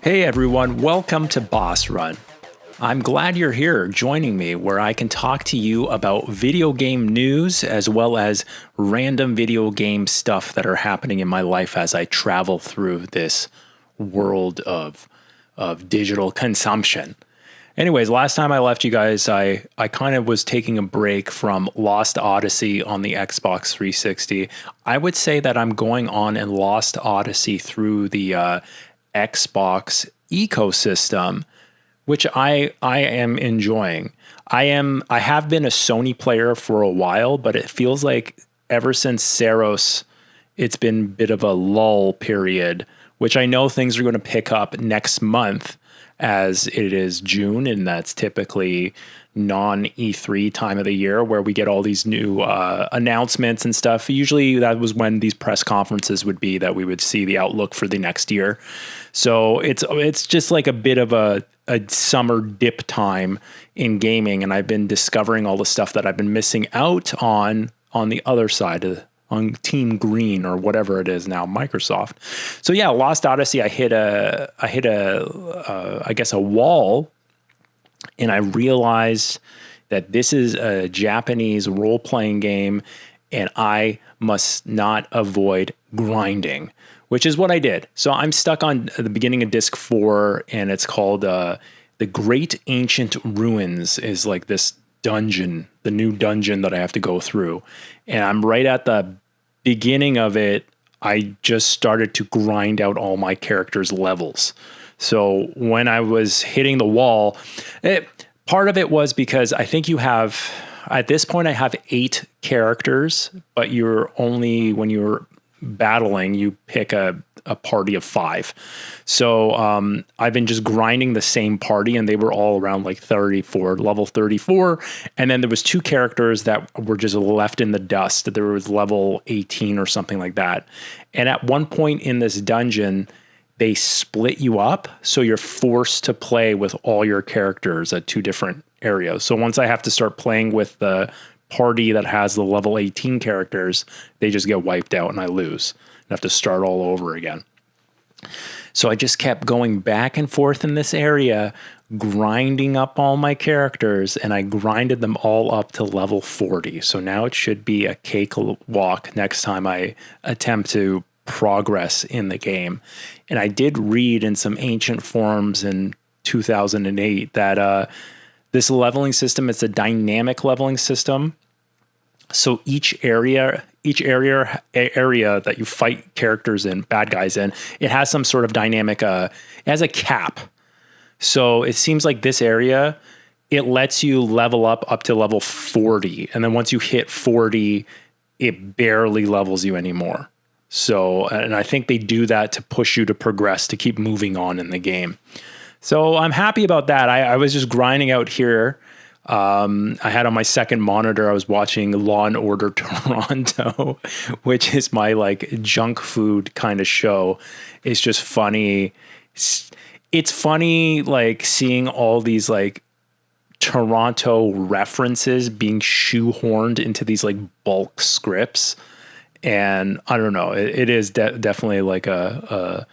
Hey everyone, welcome to Boss Run. I'm glad you're here joining me where I can talk to you about video game news as well as random video game stuff that are happening in my life as I travel through this world of digital consumption. Anyways, last time I left you guys, I kind of was taking a break from Lost Odyssey on the Xbox 360. I would say that I'm going on in Lost Odyssey through the Xbox ecosystem, which I am enjoying. I have been a Sony player for a while, but it feels like ever since Saros, it's been a bit of a lull period, which I know things are going to pick up next month as it is June, and that's typically non-E3 time of the year where we get all these new announcements and stuff. Usually that was when these press conferences would be that we would see the outlook for the next year. So it's just like a bit of a summer dip time in gaming, and I've been discovering all the stuff that I've been missing out on the other side on Team Green or whatever it is now, Microsoft. So yeah, Lost Odyssey, I hit a wall, and I realized that this is a Japanese role-playing game, and I must not avoid grinding, which is what I did. So I'm stuck on the beginning of disc 4, and it's called The Great Ancient Ruins is like this dungeon, the new dungeon that I have to go through. And I'm right at the beginning of it. I just started to grind out all my characters' levels. So when I was hitting the wall, part of it was because I think you have, at this point, I have 8 characters, but when you're battling, you pick a party of 5. So I've been just grinding the same party, and they were all around like level 34. And then there was 2 characters that were just left in the dust. There was level 18 or something like that. And at one point in this dungeon, they split you up, so you're forced to play with all your characters at 2 different areas. So once I have to start playing with the party that has the level 18 characters, they just get wiped out and I lose. I have to start all over again. So I just kept going back and forth in this area, grinding up all my characters, and I grinded them all up to level 40. So now it should be a cakewalk next time I attempt to progress in the game. And I did read in some ancient forums in 2008 that this leveling system, it's a dynamic leveling system. So each area that you fight characters in, bad guys in, it has some sort of dynamic, it has a cap. So it seems like this area, it lets you level up to level 40. And then once you hit 40, it barely levels you anymore. So, and I think they do that to push you to progress, to keep moving on in the game. So I'm happy about that. I was just grinding out here. I had on my second monitor, I was watching Law and Order Toronto, which is my like junk food kind of show. It's just funny. It's funny like seeing all these like Toronto references being shoehorned into these like bulk scripts. And I don't know, it is definitely like a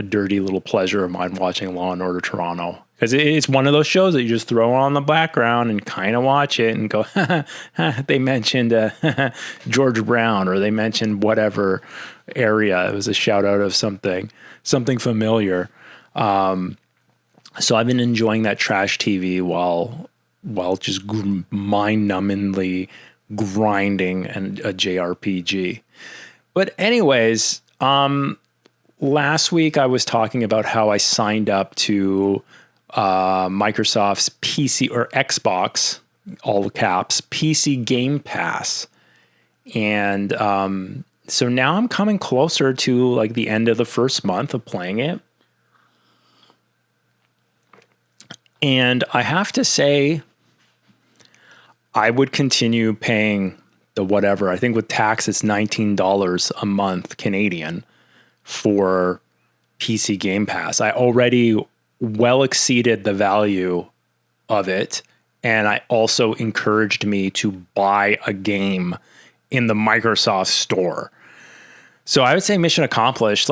dirty little pleasure of mine watching Law and Order Toronto. Because it's one of those shows that you just throw on the background and kind of watch it and go, they mentioned George Brown, or they mentioned whatever area. It was a shout out of something familiar. So I've been enjoying that trash TV while just mind-numbingly grinding and a JRPG. But anyways, last week I was talking about how I signed up to Microsoft's PC or Xbox, all caps, PC Game Pass. And so now I'm coming closer to like the end of the first month of playing it. And I have to say, I would continue paying the whatever. I think with tax, it's $19 a month Canadian for PC Game Pass. I already well exceeded the value of it. And I also encouraged me to buy a game in the Microsoft store. So I would say mission accomplished.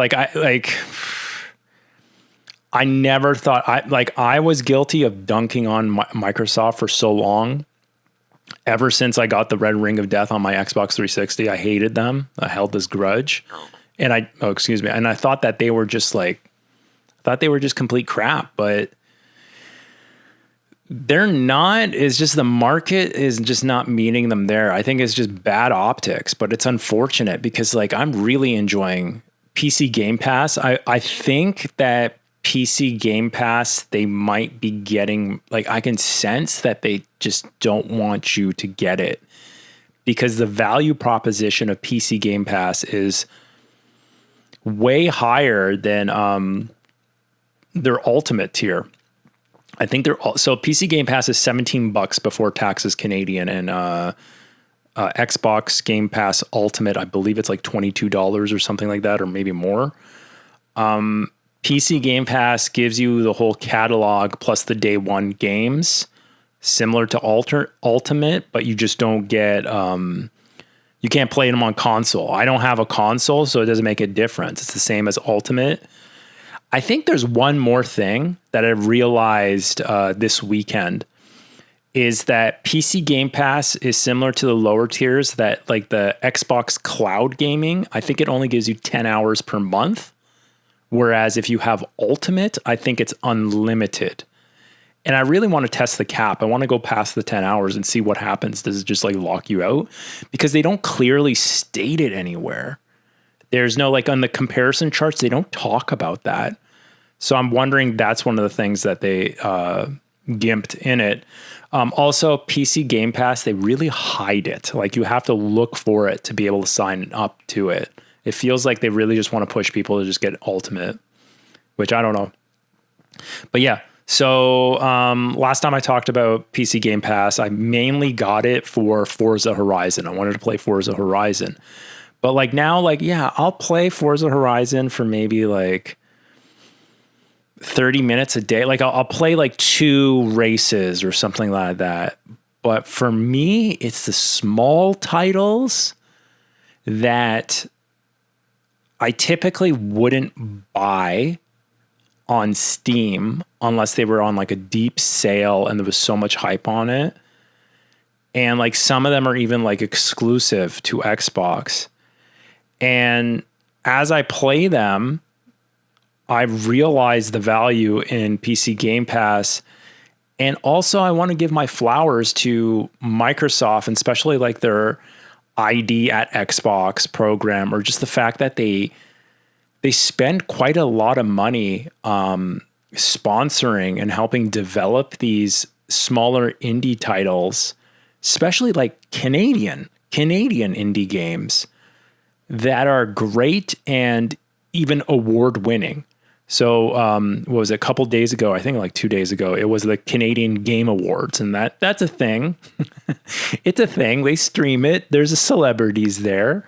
I never thought I was guilty of dunking on Microsoft for so long. Ever since I got the red ring of death on my Xbox 360, I hated them. I held this grudge, and I thought that they were just complete crap, but they're not. It's just the market is just not meeting them there. I think it's just bad optics, but it's unfortunate because like I'm really enjoying PC Game Pass. I think that PC Game Pass, they might be getting, like, I can sense that they just don't want you to get it because the value proposition of PC Game Pass is way higher than their ultimate tier. I think so PC Game Pass is $17 before taxes Canadian, and Xbox Game Pass Ultimate, I believe it's like $22 or something like that, or maybe more. PC Game Pass gives you the whole catalog plus the day one games, similar to Ultimate, but you just don't get, you can't play them on console. I don't have a console, so it doesn't make a difference. It's the same as Ultimate. I think there's one more thing that I realized this weekend is that PC Game Pass is similar to the lower tiers, that like the Xbox Cloud Gaming, I think it only gives you 10 hours per month. Whereas if you have Ultimate, I think it's unlimited. And I really want to test the cap. I want to go past the 10 hours and see what happens. Does it just like lock you out? Because they don't clearly state it anywhere. There's no, like on the comparison charts, they don't talk about that. So I'm wondering that's one of the things that they gimped in it. Also, PC Game Pass, they really hide it. Like you have to look for it to be able to sign up to it. It feels like they really just want to push people to just get Ultimate, which I don't know. But yeah, so last time I talked about PC Game Pass, I mainly got it for Forza Horizon. I wanted to play Forza Horizon. But like now, like, yeah, I'll play Forza Horizon for maybe like 30 minutes a day. Like I'll play like 2 races or something like that. But for me, it's the small titles that I typically wouldn't buy on Steam unless they were on like a deep sale and there was so much hype on it. And like some of them are even like exclusive to Xbox. And as I play them, I realize the value in PC Game Pass. And also I want to give my flowers to Microsoft, and especially like their ID at Xbox program, or just the fact that they spend quite a lot of money sponsoring and helping develop these smaller indie titles, especially like Canadian indie games that are great and even award winning. So what was it, a couple days ago, I think like 2 days ago, it was the Canadian Game Awards, and that's a thing. It's a thing. They stream it. There's celebrities there.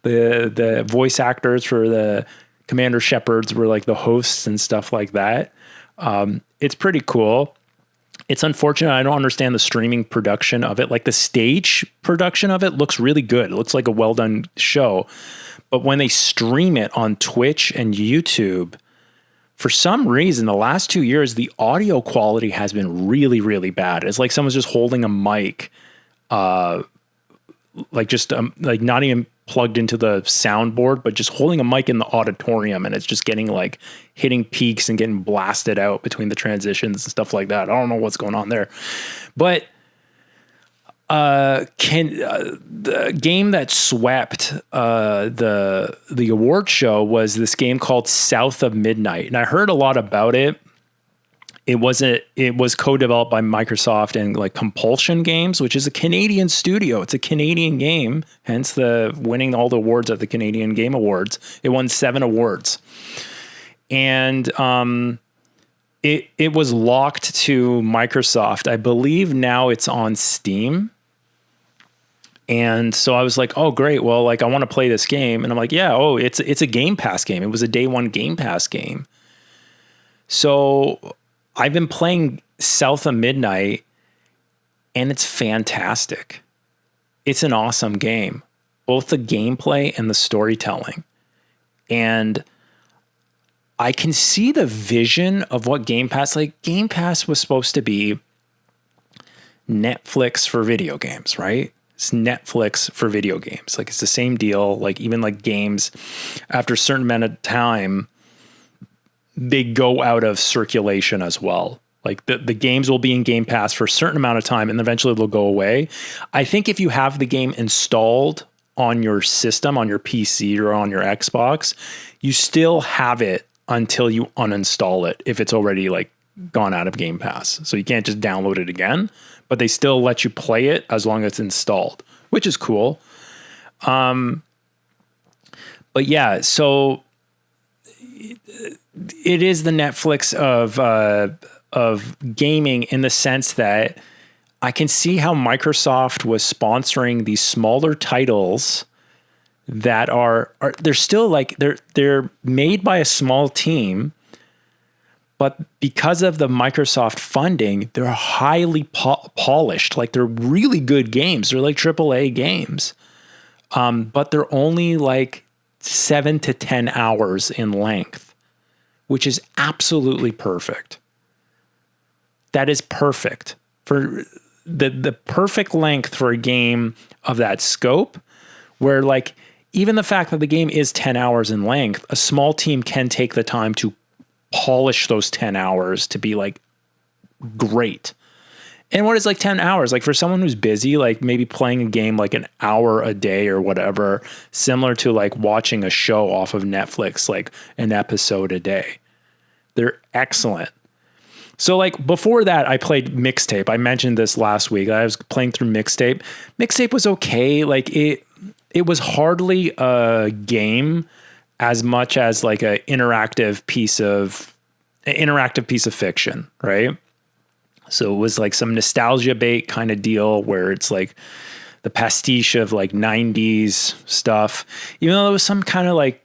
The voice actors for the Commander Shepherds were like the hosts and stuff like that. It's pretty cool. It's unfortunate I don't understand the streaming production of it. Like the stage production of it looks really good. It looks like a well done show. But when they stream it on Twitch and YouTube, for some reason, the last 2 years, the audio quality has been really, really bad. It's like someone's just holding a mic, like just like not even plugged into the soundboard, but just holding a mic in the auditorium, and it's just getting like hitting peaks and getting blasted out between the transitions and stuff like that. I don't know what's going on there, but the game that swept the award show was this game called South of Midnight, and I heard a lot about it. It was co-developed by Microsoft and like Compulsion Games, which is a Canadian studio. It's a Canadian game, hence the winning all the awards at the Canadian Game Awards. It won 7 awards, and it was locked to Microsoft. I believe now it's on Steam. And so I was like, oh, great. Well, like I want to play this game. And I'm like, yeah, oh, it's a Game Pass game. It was a day one Game Pass game. So I've been playing South of Midnight, and it's fantastic. It's an awesome game, both the gameplay and the storytelling. And I can see the vision of what Game Pass, like Game Pass was supposed to be Netflix for video games, right? It's Netflix for video games. Like it's the same deal. Like even like games after a certain amount of time, they go out of circulation as well. Like the games will be in Game Pass for a certain amount of time and eventually they'll go away. I think if you have the game installed on your system, on your PC or on your Xbox, you still have it until you uninstall it if it's already like gone out of Game Pass. So you can't just download it again, but they still let you play it as long as it's installed, which is cool. But yeah, so it is the Netflix of gaming in the sense that I can see how Microsoft was sponsoring these smaller titles that are they're still like they're made by a small team, but because of the Microsoft funding, they're highly polished. Like they're really good games. They're like AAA games, but they're only like 7 to 10 hours in length, which is absolutely perfect. That is perfect for the perfect length for a game of that scope, where like even the fact that the game is 10 hours in length, a small team can take the time to polish those 10 hours to be like great. And what is like 10 hours? Like for someone who's busy, like maybe playing a game like an hour a day or whatever, similar to like watching a show off of Netflix, like an episode a day. They're excellent. So like before that, I played Mixtape. I mentioned this last week. I was playing through Mixtape. Mixtape was okay. Like it was hardly a game as much as like an interactive piece of fiction, right? So it was like some nostalgia bait kind of deal where it's like the pastiche of like 90s stuff, even though there was some kind of like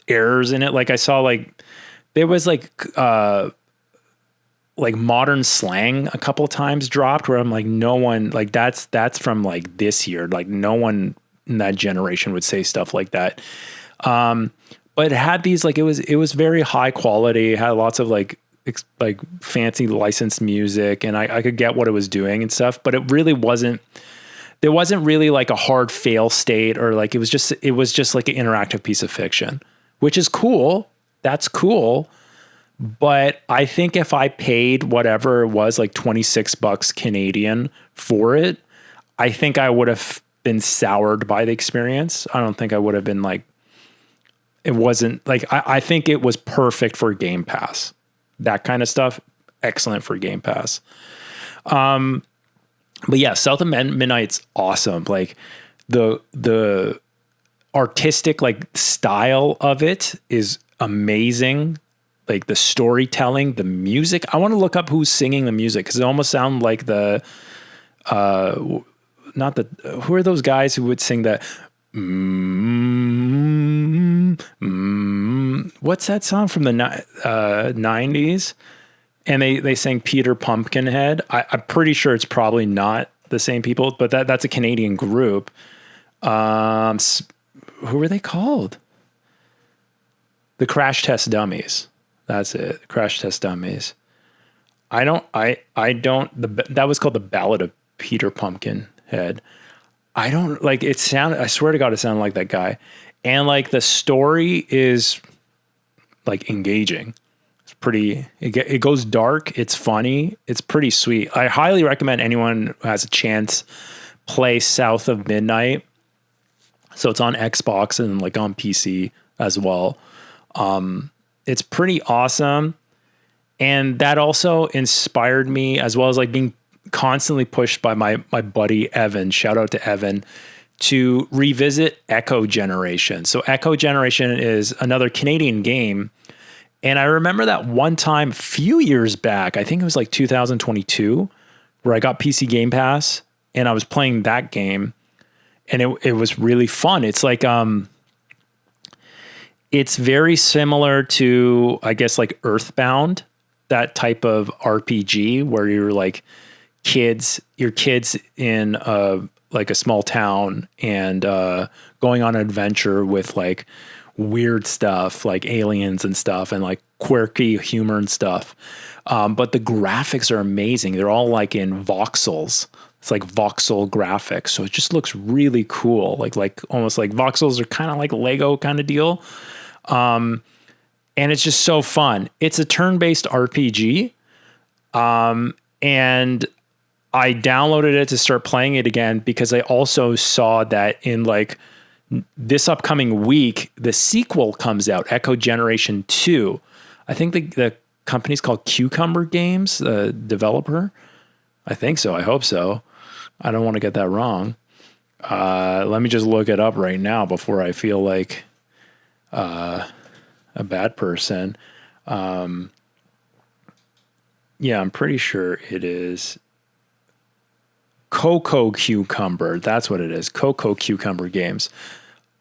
errors in it. Like I saw like there was like modern slang a couple of times dropped where I'm like, no one like that's from like this year. Like no one in that generation would say stuff like that. But it had these like, it was very high quality. It had lots of like fancy licensed music, and I could get what it was doing and stuff, but it really wasn't, there wasn't really like a hard fail state or like, it was just like an interactive piece of fiction, which is cool. That's cool. But I think if I paid whatever it was, like $26 Canadian for it, I think I would have been soured by the experience. I don't think I would have been like, it wasn't like, I think it was perfect for Game Pass. That kind of stuff, excellent for Game Pass. But yeah, South of Midnight's awesome. Like the artistic like style of it is amazing. Like the storytelling, the music. I want to look up who's singing the music because it almost sounds like who are those guys who would sing that? What's that song from the 90s? And they sang Peter Pumpkinhead. I'm pretty sure it's probably not the same people, but that's a Canadian group. Who are they called? The Crash Test Dummies. That's it. Crash Test Dummies. That was called The Ballad of Peter Pumpkinhead. I don't like it sounded, I swear to God, it sounded like that guy. And like the story is like engaging. It's pretty, it goes dark. It's funny. It's pretty sweet. I highly recommend anyone who has a chance play South of Midnight. So it's on Xbox and like on PC as well. It's pretty awesome. And that also inspired me, as well as like being constantly pushed by my buddy Evan, shout out to Evan, to revisit Echo Generation. So Echo Generation is another Canadian game. And I remember that one time a few years back, I think it was like 2022, where I got PC Game Pass and I was playing that game, and it was really fun. It's like, it's very similar to, I guess, like Earthbound, that type of RPG where you're like you're kids in like a small town and going on an adventure with like weird stuff like aliens and stuff and like quirky humor and stuff. But the graphics are amazing. They're all like in voxels. It's like voxel graphics. So it just looks really cool. Like almost like voxels are kind of like Lego kind of deal. And it's just so fun. It's a turn-based RPG. And I downloaded it to start playing it again because I also saw that in like this upcoming week, the sequel comes out, Echo Generation 2. I think the company's called Cucumber Games, the developer. I think so. I hope so. I don't want to get that wrong. Let me just look it up right now before I feel like a bad person. Yeah, I'm pretty sure it is Cocoa Cucumber. That's what it is. Cocoa Cucumber Games.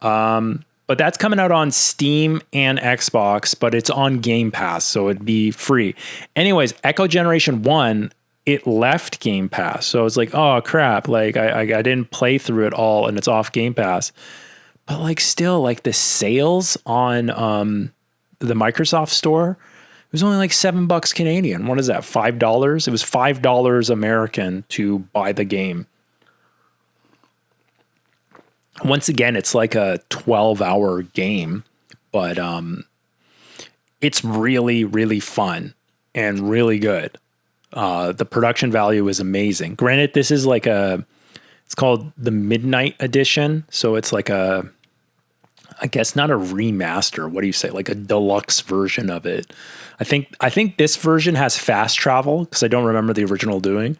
But that's coming out on Steam and Xbox, but it's on Game Pass, so it'd be free. Anyways, Echo Generation 1, it left Game Pass. So it's like, oh crap, like I didn't play through it all and it's off Game Pass. But like still, like the sales on the Microsoft store, it was only like $7 Canadian. What is that? $5? It was $5 American to buy the game. Once again, it's like a 12-hour game, but it's really, really fun and really good. The production value is amazing. Granted, this is like it's called the Midnight Edition. So it's like I guess not a remaster. What do you say? Like a deluxe version of it. I think this version has fast travel because I don't remember the original doing.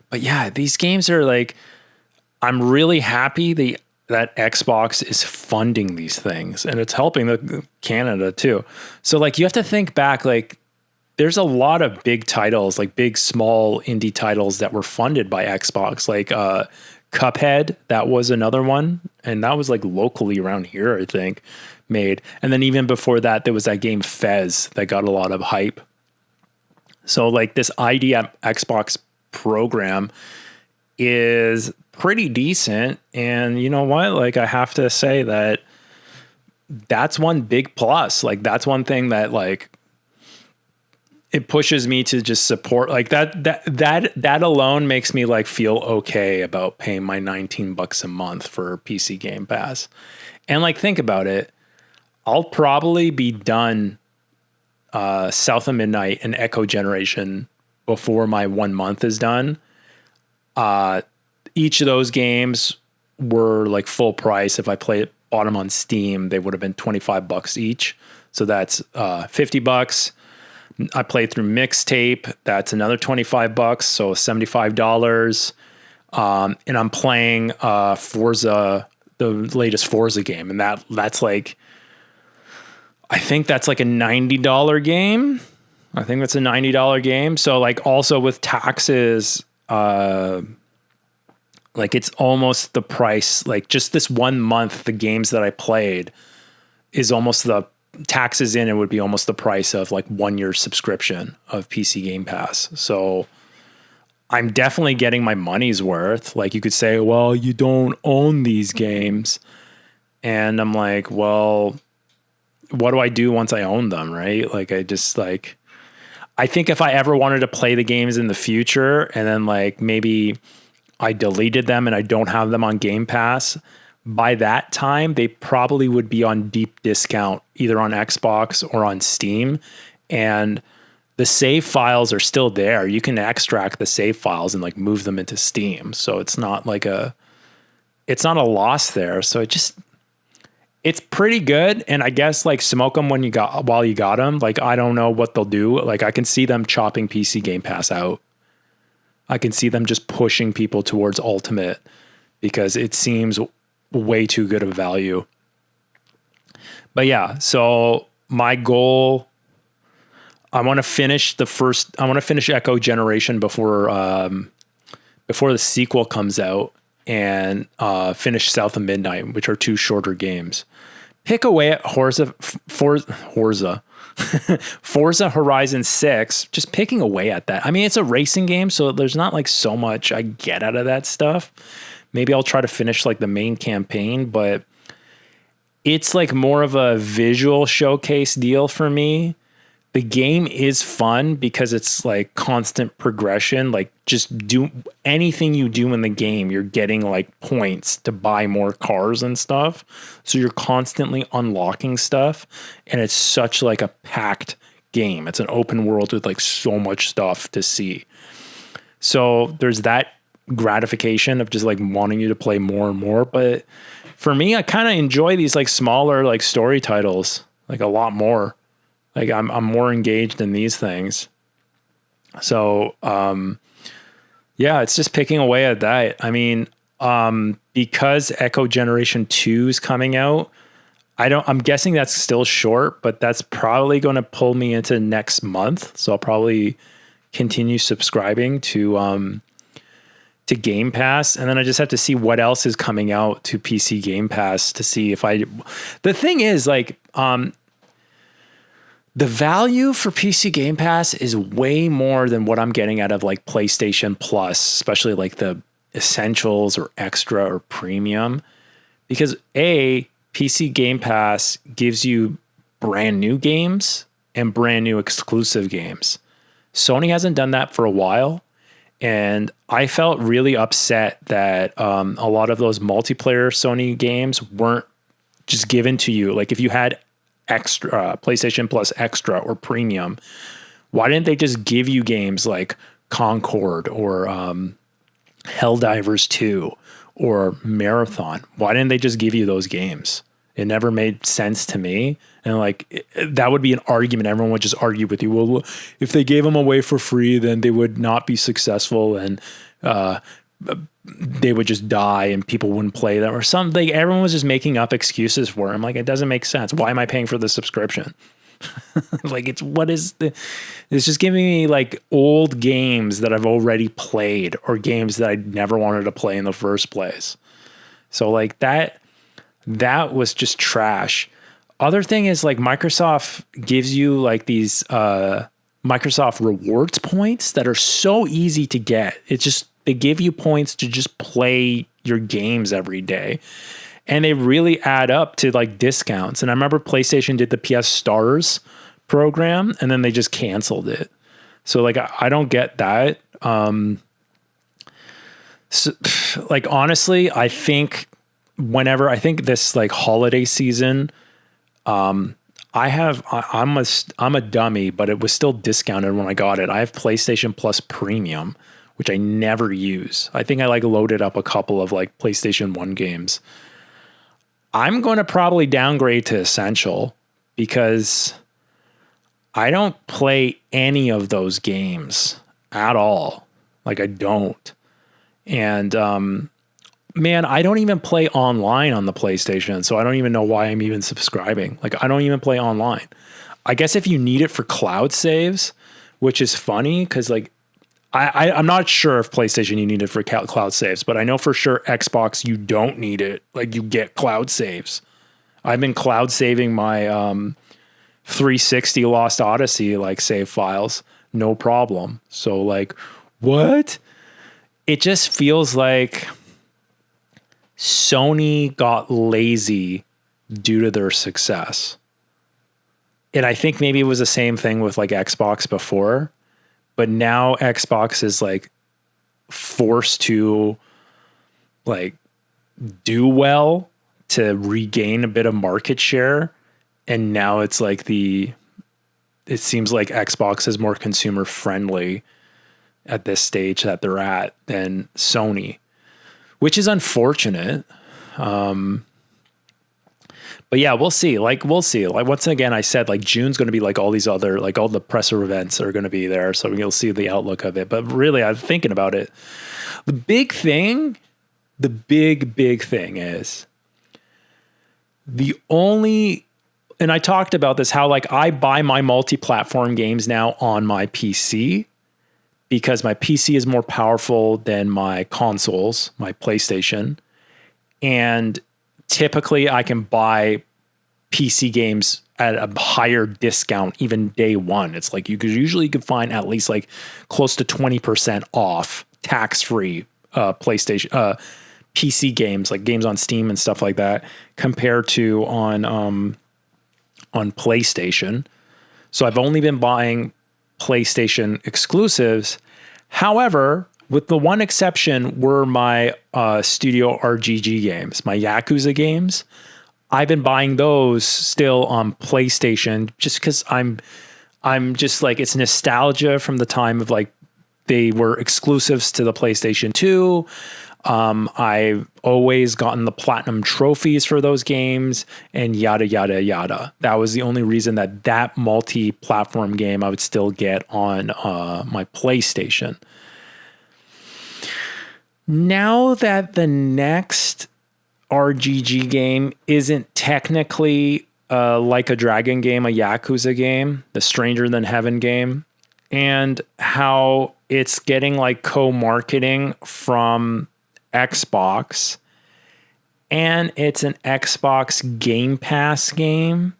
But yeah, these games are like, I'm really happy that Xbox is funding these things and it's helping Canada too. So like you have to think back, like there's a lot of big titles, like big, small indie titles that were funded by Xbox, like Cuphead. That was another one. And that was like locally around here, I think, made. And then even before that, there was that game FEZ that got a lot of hype. So like this ID Xbox program is pretty decent. And you know what? Like I have to say that's one big plus. Like that's one thing that like it pushes me to just support like that alone makes me like feel okay about paying my $19 a month for PC Game Pass. And like think about it, I'll probably be done South of Midnight and Echo Generation before my 1 month is done. Each of those games were like full price. If I bought them on Steam, they would have been $25 each. So that's $50. I played through Mixtape. That's another $25, so $75. And I'm playing Forza, the latest Forza game, and that's like, I think that's like a $90 game. I think that's a $90 game. So like also with taxes, like it's almost the price. Like just this 1 month, the games that I played is almost the taxes in, it would be almost the price of like 1 year subscription of PC Game Pass. So I'm definitely getting my money's worth. Like you could say, well, you don't own these games. And I'm like, well, what do I do once I own them? Right. Like I just like, I think if I ever wanted to play the games in the future and then like maybe I deleted them and I don't have them on Game Pass, by that time, they probably would be on deep discount, either on Xbox or on Steam. And the save files are still there. You can extract the save files and like move them into Steam. So it's not like it's not a loss there. So it's pretty good. And I guess like smoke them while you got them. Like, I don't know what they'll do. Like I can see them chopping PC Game Pass out. I can see them just pushing people towards Ultimate because it seems way too good of value. But yeah, so my goal, I want to finish Echo Generation before the sequel comes out, and finish South of Midnight, which are two shorter games. Pick away at Forza Horizon 6, just picking away at that. I mean, it's a racing game, so there's not like so much I get out of that stuff. Maybe I'll try to finish like the main campaign, but it's like more of a visual showcase deal for me. The game is fun because it's like constant progression. Like just do anything you do in the game, you're getting like points to buy more cars and stuff. So you're constantly unlocking stuff, and it's such like a packed game. It's an open world with like so much stuff to see. So there's that gratification of just like wanting you to play more and more. But for me, I kind of enjoy these like smaller like story titles like a lot more. Like I'm more engaged in these things. So yeah, it's just picking away at that. I mean, because Echo Generation 2 is coming out, I'm guessing that's still short, but that's probably going to pull me into next month. So I'll probably continue subscribing to Game Pass. And then I just have to see what else is coming out to PC Game Pass to see if the thing is like, the value for PC Game Pass is way more than what I'm getting out of like PlayStation Plus, especially like the Essentials or Extra or Premium, because PC Game Pass gives you brand new games and brand new exclusive games. Sony hasn't done that for a while. And I felt really upset that a lot of those multiplayer Sony games weren't just given to you. Like if you had Extra, PlayStation Plus Extra or Premium, why didn't they just give you games like Concord or Helldivers 2 or Marathon? Why didn't they just give you those games? It never made sense to me. And like that would be an argument. Everyone would just argue with you. Well, if they gave them away for free, then they would not be successful and they would just die and people wouldn't play them or something. Everyone was just making up excuses for them. Like, it doesn't make sense. Why am I paying for the subscription? Like, it's just giving me like old games that I've already played or games that I never wanted to play in the first place. So like that was just trash. Other thing is like Microsoft gives you like these Microsoft rewards points that are so easy to get. It's just, they give you points to just play your games every day. And they really add up to like discounts. And I remember PlayStation did the PS Stars program and then they just canceled it. So like, I don't get that. So, like, honestly, I think this like holiday season, I'm a dummy, but it was still discounted when I got it. I have PlayStation Plus Premium, which I never use. I think I like loaded up a couple of like PlayStation 1 games. I'm going to probably downgrade to Essential because I don't play any of those games at all. Like I don't. And, man, I don't even play online on the PlayStation. So I don't even know why I'm even subscribing. Like I don't even play online. I guess if you need it for cloud saves, which is funny because like, I'm not sure if PlayStation you need it for cloud saves, but I know for sure Xbox you don't need it. Like you get cloud saves. I've been cloud saving my 360 Lost Odyssey like save files, no problem. So like, what? It just feels like Sony got lazy due to their success. And I think maybe it was the same thing with like Xbox before. But now Xbox is like forced to like do well to regain a bit of market share. And now it's like it seems like Xbox is more consumer friendly at this stage that they're at than Sony, which is unfortunate. But yeah, we'll see. Like, once again, I said like June's going to be like all these other, like all the presser events are going to be there. So you'll see the outlook of it. But really, I'm thinking about it. The big thing is and I talked about this, how like I buy my multi-platform games now on my PC because my PC is more powerful than my consoles, my PlayStation. And typically I can buy PC games at a higher discount, even day one. It's like you could find at least like close to 20% off tax-free PlayStation PC games, like games on Steam and stuff like that, compared to on PlayStation. So I've only been buying PlayStation exclusives. However, with the one exception were my Studio RGG games, my Yakuza games. I've been buying those still on PlayStation just because I'm just like, it's nostalgia from the time of like they were exclusives to the PlayStation 2. I've always gotten the platinum trophies for those games and yada, yada, yada. That was the only reason that multi-platform game I would still get on my PlayStation. Now that the next RGG game isn't technically like a Dragon game, a Yakuza game, the Stranger Than Heaven game, and how it's getting like co-marketing from Xbox, and it's an Xbox Game Pass game,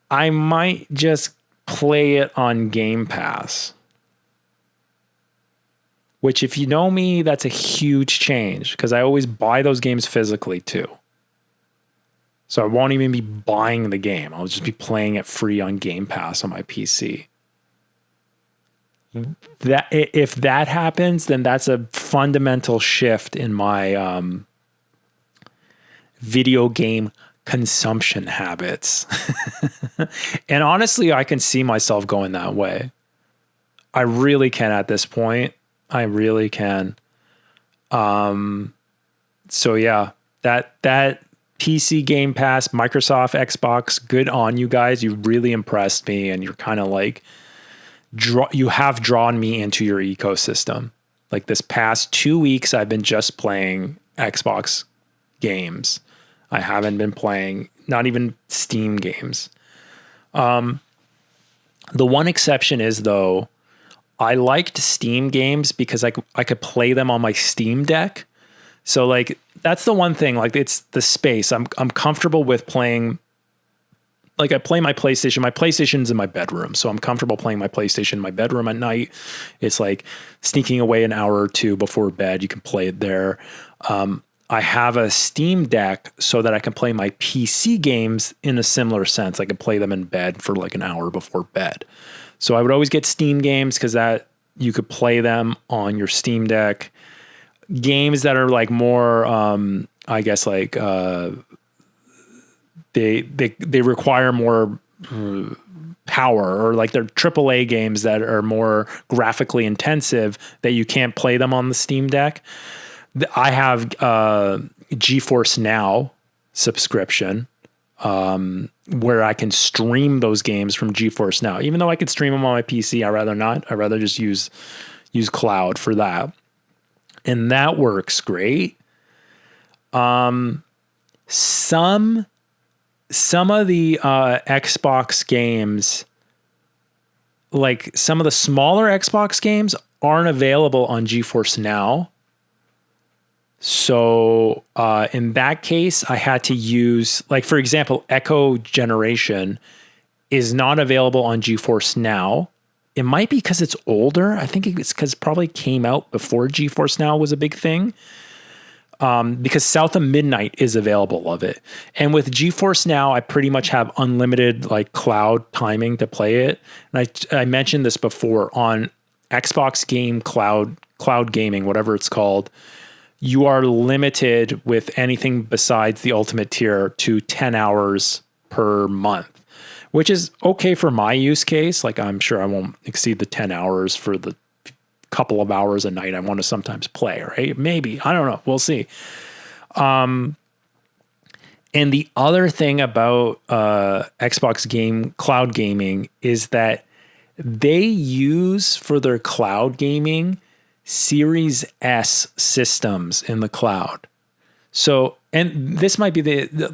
I might just play it on Game Pass. Which, if you know me, that's a huge change because I always buy those games physically too. So I won't even be buying the game. I'll just be playing it free on Game Pass on my PC. That if that happens, then that's a fundamental shift in my video game consumption habits. And honestly, I can see myself going that way. I really can at this point. I really can. So yeah, that PC Game Pass, Microsoft, Xbox, good on you guys. You really impressed me, and you're kind of like, you have drawn me into your ecosystem. Like this past 2 weeks, I've been just playing Xbox games. I haven't been playing, not even Steam games. The one exception is though, I liked Steam games because I could play them on my Steam Deck. So like, that's the one thing, like it's the space. I'm comfortable with playing, like I play my PlayStation. My PlayStation's in my bedroom. So I'm comfortable playing my PlayStation in my bedroom at night. It's like sneaking away an hour or two before bed. You can play it there. I have a Steam Deck so that I can play my PC games in a similar sense. I can play them in bed for like an hour before bed. So I would always get Steam games because that you could play them on your Steam Deck. Games that are like more, I guess like they require more power, or like they're AAA games that are more graphically intensive that you can't play them on the Steam Deck. I have GeForce Now subscription. Where I can stream those games from GeForce Now. Even though I could stream them on my PC, I'd rather not. I'd rather just use cloud for that. And that works great. Some of the Xbox games, like some of the smaller Xbox games, aren't available on GeForce Now. So in that case, I had to use, like, for example, Echo Generation is not available on GeForce Now. It might be because it's older. I think it's because it probably came out before GeForce Now was a big thing. Because South of Midnight is available of it. And with GeForce Now, I pretty much have unlimited like cloud timing to play it. And I mentioned this before on Xbox Game Cloud Gaming, whatever it's called. You are limited with anything besides the ultimate tier to 10 hours per month, which is okay for my use case. Like I'm sure I won't exceed the 10 hours for the couple of hours a night I want to sometimes play, right? Maybe, I don't know. We'll see. And the other thing about Xbox Game Cloud Gaming is that they use for their cloud gaming Series S systems in the cloud. So, and this might be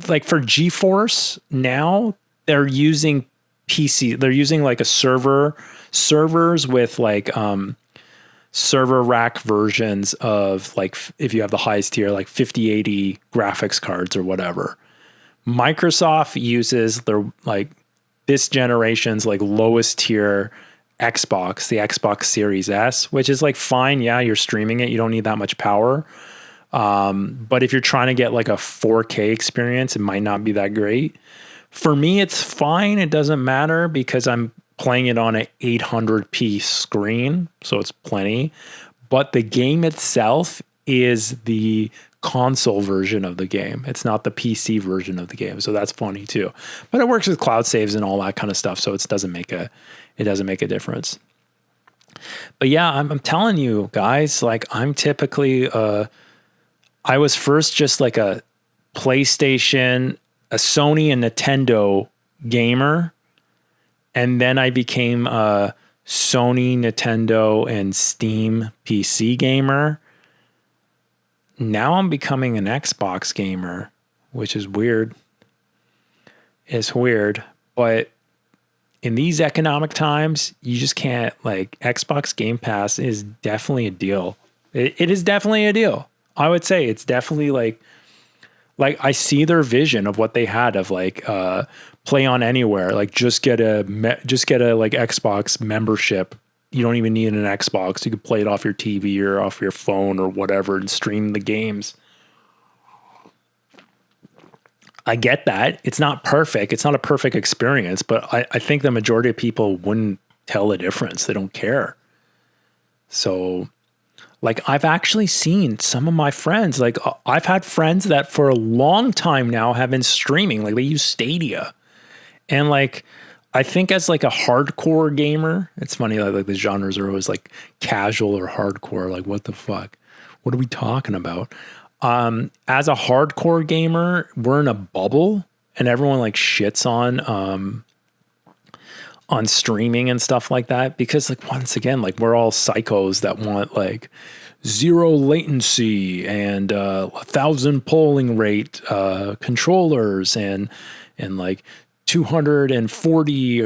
like for GeForce Now, they're using PC. They're using like a servers with like server rack versions of like, if you have the highest tier, like 5080 graphics cards or whatever. Microsoft uses their like this generation's like lowest tier Xbox, the Xbox Series S, which is like fine. Yeah, you're streaming it. You don't need that much power. But if you're trying to get like a 4K experience, it might not be that great. For me, it's fine. It doesn't matter because I'm playing it on an 800p screen, so it's plenty. But the game itself is the console version of the game. It's not the PC version of the game, so that's funny too. But it works with cloud saves and all that kind of stuff, so it doesn't make a difference. But yeah, I'm telling you guys, like I'm typically I was first just like a PlayStation, a Sony and Nintendo gamer. And then I became a Sony, Nintendo, and Steam PC gamer. Now I'm becoming an Xbox gamer, which is weird. It's weird. But in these economic times, you just can't, like, Xbox Game Pass is definitely a deal. It is definitely a deal. I would say it's definitely like I see their vision of what they had of like play on anywhere, like just get a like Xbox membership. You don't even need an Xbox. You could play it off your TV or off your phone or whatever and stream the games. I get that. It's not perfect. It's not a perfect experience, but I think the majority of people wouldn't tell the difference. They don't care. So like I've actually seen some of my friends, like I've had friends that for a long time now have been streaming, like they use Stadia. And like, I think as like a hardcore gamer, it's funny, like the genres are always like casual or hardcore. Like what the fuck? What are we talking about? As a hardcore gamer, we're in a bubble and everyone like shits on streaming and stuff like that, because like once again, like we're all psychos that want like 0 latency and 1,000 polling rate controllers and like 240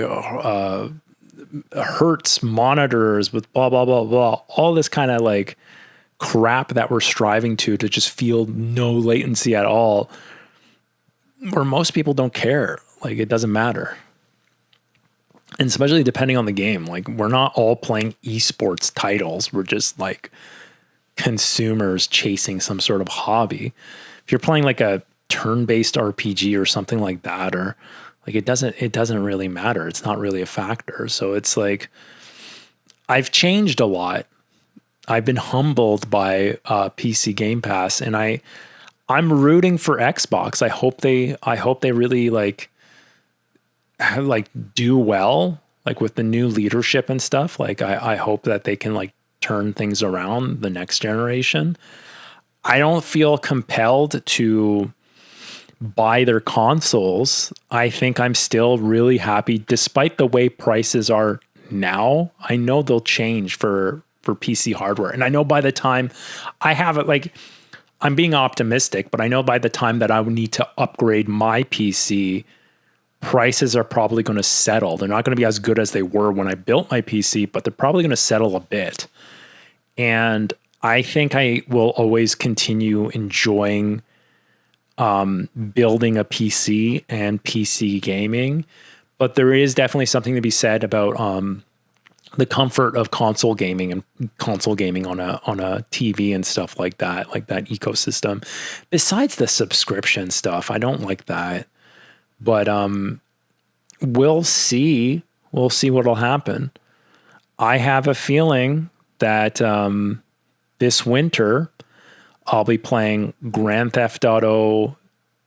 hertz monitors with blah blah blah blah, all this kind of like crap that we're striving to just feel no latency at all, where most people don't care. Like it doesn't matter. And especially depending on the game, like we're not all playing esports titles. We're just like consumers chasing some sort of hobby. If you're playing like a turn-based RPG or something like that, or like it doesn't really matter. It's not really a factor. So it's like, I've changed a lot. I've been humbled by PC Game Pass, and I'm rooting for Xbox. I hope they really like do well, like with the new leadership and stuff. Like I hope that they can like turn things around the next generation. I don't feel compelled to buy their consoles. I think I'm still really happy despite the way prices are now. I know they'll change for PC hardware. And I know by the time I have it, like I'm being optimistic, but I know by the time that I would need to upgrade my PC, prices are probably going to settle. They're not going to be as good as they were when I built my PC, but they're probably going to settle a bit. And I think I will always continue enjoying building a PC and PC gaming. But there is definitely something to be said about the comfort of console gaming and console gaming on a TV and stuff like that ecosystem. Besides the subscription stuff, I don't like that. But we'll see. We'll see what'll happen. I have a feeling that this winter I'll be playing Grand Theft Auto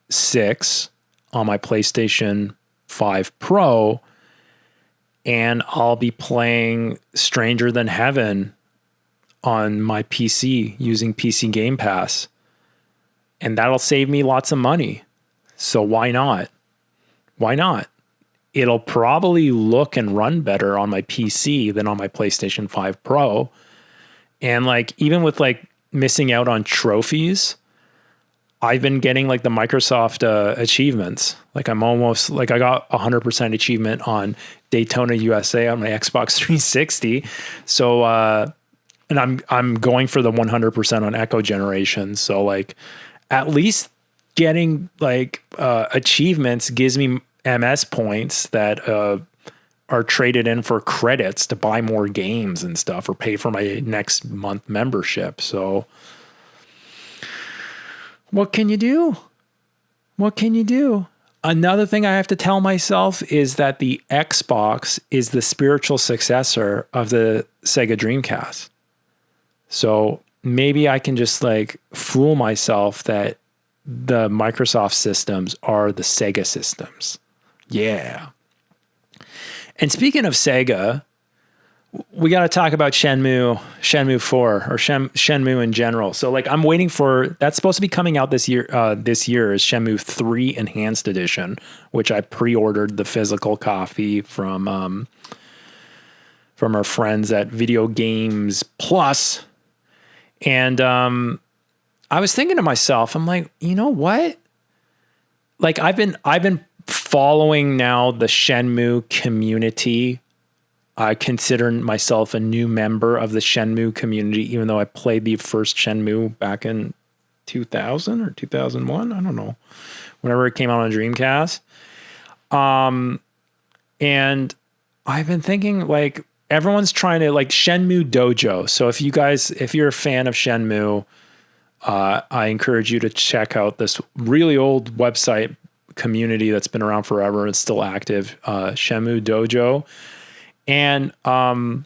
6 on my PlayStation 5 Pro, and I'll be playing Stranger Than Heaven on my PC using PC Game Pass. And that'll save me lots of money. So why not? Why not? It'll probably look and run better on my PC than on my PlayStation 5 Pro. And like, even with like missing out on trophies, I've been getting like the Microsoft achievements. Like I'm almost like I got 100% achievement on Daytona USA on my Xbox 360. So, and I'm going for the 100% on Echo Generation. So like at least getting like achievements gives me MS points that are traded in for credits to buy more games and stuff or pay for my next month membership. So what can you do? What can you do? Another thing I have to tell myself is that the Xbox is the spiritual successor of the Sega Dreamcast. So maybe I can just like fool myself that the Microsoft systems are the Sega systems. Yeah. And speaking of Sega, we got to talk about Shenmue 4 or Shenmue in general. So like I'm waiting for, that's supposed to be coming out this year. This year is Shenmue 3 Enhanced Edition, which I pre-ordered the physical copy from our friends at Video Games Plus. And I was thinking to myself, I'm like, you know what? Like I've been following now the Shenmue community. I consider myself a new member of the Shenmue community, even though I played the first Shenmue back in 2000 or 2001. I don't know, whenever it came out on Dreamcast. And I've been thinking like everyone's trying to like Shenmue Dojo. So if you're a fan of Shenmue, I encourage you to check out this really old website community that's been around forever. It's still active. Shenmue Dojo. And the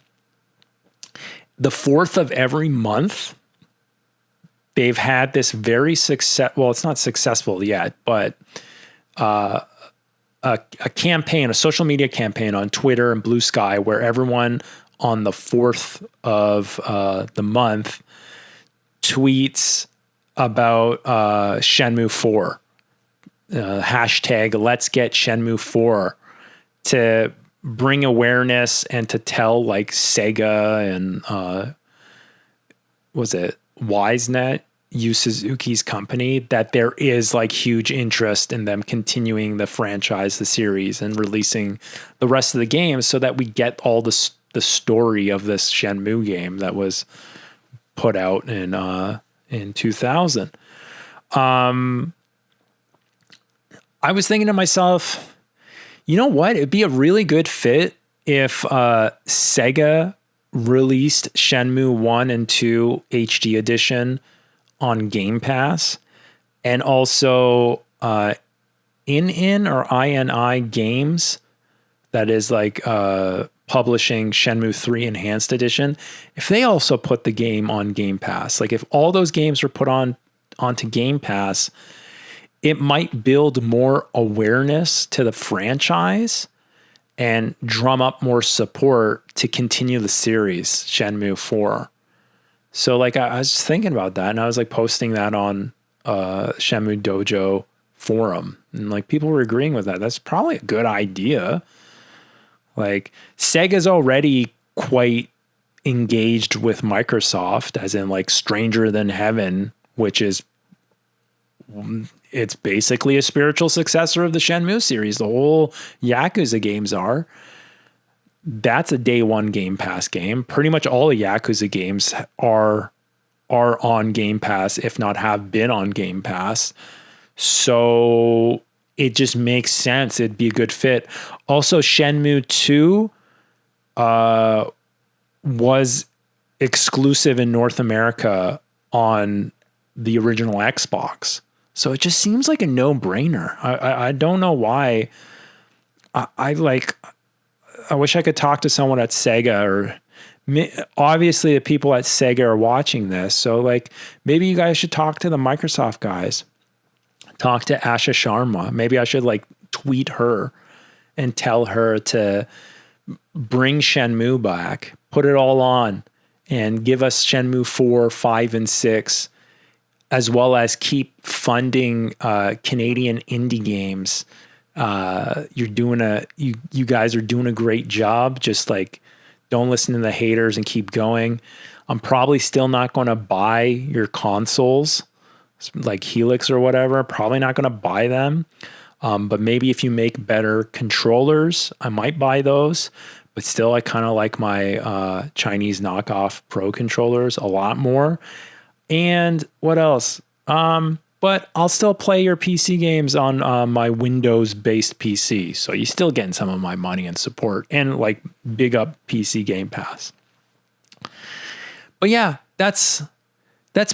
4th of every month, they've had this very well, it's not successful yet, but a campaign, a social media campaign on Twitter and Blue Sky, where everyone on the 4th of the month tweets about Shenmue 4. Hashtag Let's Get Shenmue 4 to bring awareness and to tell like Sega and was it WiseNet, Yu Suzuki's company, that there is like huge interest in them continuing the franchise, the series, and releasing the rest of the games so that we get all the story of this Shenmue game that was put out in 2000. I was thinking to myself, you know what? It'd be a really good fit if Sega released Shenmue 1 and 2 HD edition on Game Pass, and also In or INI Games, that is like publishing Shenmue 3 Enhanced Edition, if they also put the game on Game Pass, like if all those games are put onto Game Pass, it might build more awareness to the franchise and drum up more support to continue the series, Shenmue 4. So like I was just thinking about that, and I was like posting that on Shenmue Dojo forum, and like people were agreeing with that. That's probably a good idea. Like Sega's already quite engaged with Microsoft, as in like Stranger Than Heaven, which is, it's basically a spiritual successor of the Shenmue series. The whole Yakuza games are. That's a day one Game Pass game. Pretty much all the Yakuza games are on Game Pass, if not have been on Game Pass. So it just makes sense. It'd be a good fit. Also, Shenmue 2 was exclusive in North America on the original Xbox. So it just seems like a no-brainer. I don't know why. I wish I could talk to someone at Sega, or obviously the people at Sega are watching this. So like maybe you guys should talk to the Microsoft guys. Talk to Asha Sharma. Maybe I should like tweet her and tell her to bring Shenmue back, put it all on, and give us Shenmue 4, 5, and 6, as well as keep funding Canadian indie games. You guys are doing a great job. Just like, don't listen to the haters and keep going. I'm probably still not going to buy your consoles, like Helix or whatever. Probably not going to buy them. But maybe if you make better controllers, I might buy those. But still, I kind of like my Chinese knockoff Pro controllers a lot more. And what else? but I'll still play your PC games on my Windows-based PC. So you're still getting some of my money and support and like big up PC Game Pass. But yeah, that's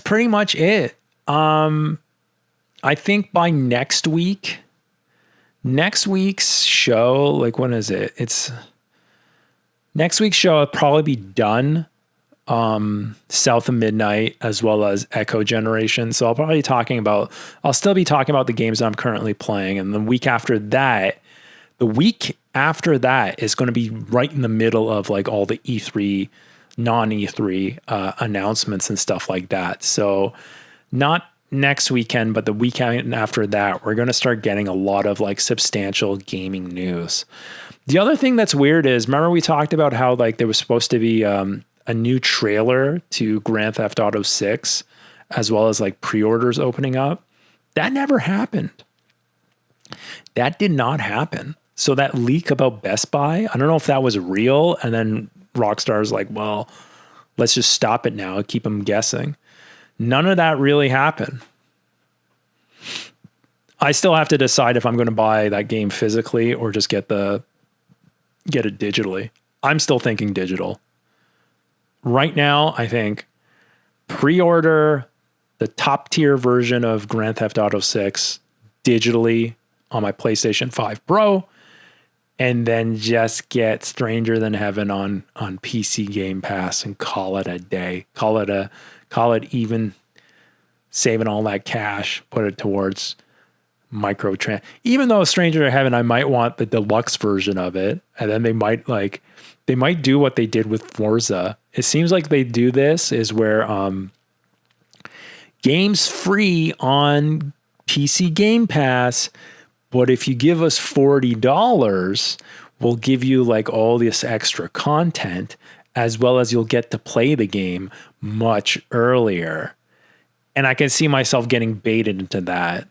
pretty much it. I think by next week's show, like when is it? Next week's show will probably be done. South of Midnight as well as Echo Generation. So I'll still be talking about the games I'm currently playing. And the week after that is going to be right in the middle of like all the E3, non-E3 announcements and stuff like that. So not next weekend, but the weekend after that, we're going to start getting a lot of like substantial gaming news. The other thing that's weird is, remember we talked about how like there was supposed to be a new trailer to Grand Theft Auto 6, as well as like pre-orders opening up. That never happened. That did not happen. So that leak about Best Buy, I don't know if that was real. And then Rockstar's like, well, let's just stop it now and keep them guessing. None of that really happened. I still have to decide if I'm going to buy that game physically or just get it digitally. I'm still thinking digital. Right now, I think pre-order the top tier version of Grand Theft Auto 6 digitally on my PlayStation 5 Pro, and then just get Stranger Than Heaven on PC Game Pass and call it a day. Call it even, saving all that cash, put it towards microtrans. Even though Stranger Than Heaven, I might want the deluxe version of it, and then they might do what they did with Forza. It seems like they do this is where games free on PC Game Pass, but if you give us $40, we'll give you like all this extra content, as well as you'll get to play the game much earlier. And I can see myself getting baited into that.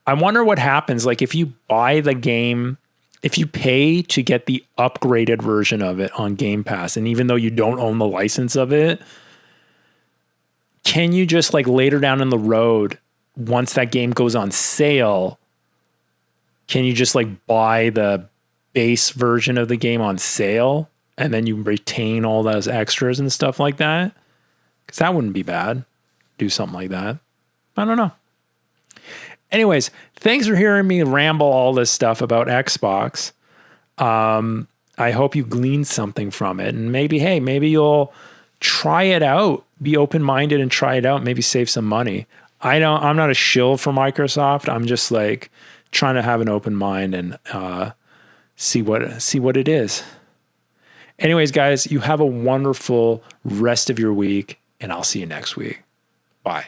I wonder what happens. Like if you buy the game, if you pay to get the upgraded version of it on Game Pass, and even though you don't own the license of it, can you just like later down in the road, once that game goes on sale, can you just like buy the base version of the game on sale and then you retain all those extras and stuff like that? Because that wouldn't be bad. Do something like that. I don't know. Anyways, thanks for hearing me ramble all this stuff about Xbox. I hope you gleaned something from it, and maybe you'll try it out, be open-minded and try it out, maybe save some money. I'm not a shill for Microsoft. I'm just like trying to have an open mind and see what it is. Anyways, guys, you have a wonderful rest of your week, and I'll see you next week. Bye.